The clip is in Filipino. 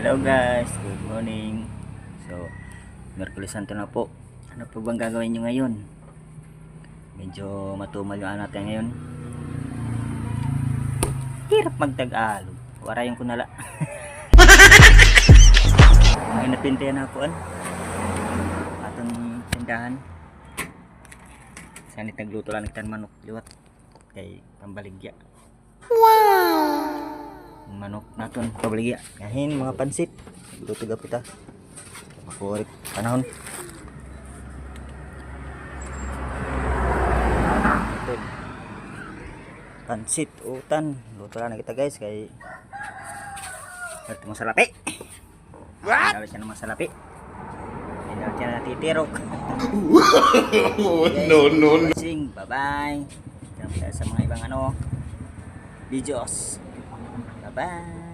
Hello guys, good morning. So, Merkulis Santo na po. Ano po bang gagawin nyo ngayon? Medyo matumal yung ano natin ngayon. Hirap magtag-alog. Warayan ko nala. May napintayan ako atong tindahan. Sanit nagluto lang ng manok liwat kay pambaligya. Manok naton pabaligya kahin mga pansit luto gapita makurik panahon ito pansit utan luto lang na kita guys kay ito mo salapi what? Siya naman salapi hindi siya natitirok no bye bye sa mga ibang videos. Bye-bye.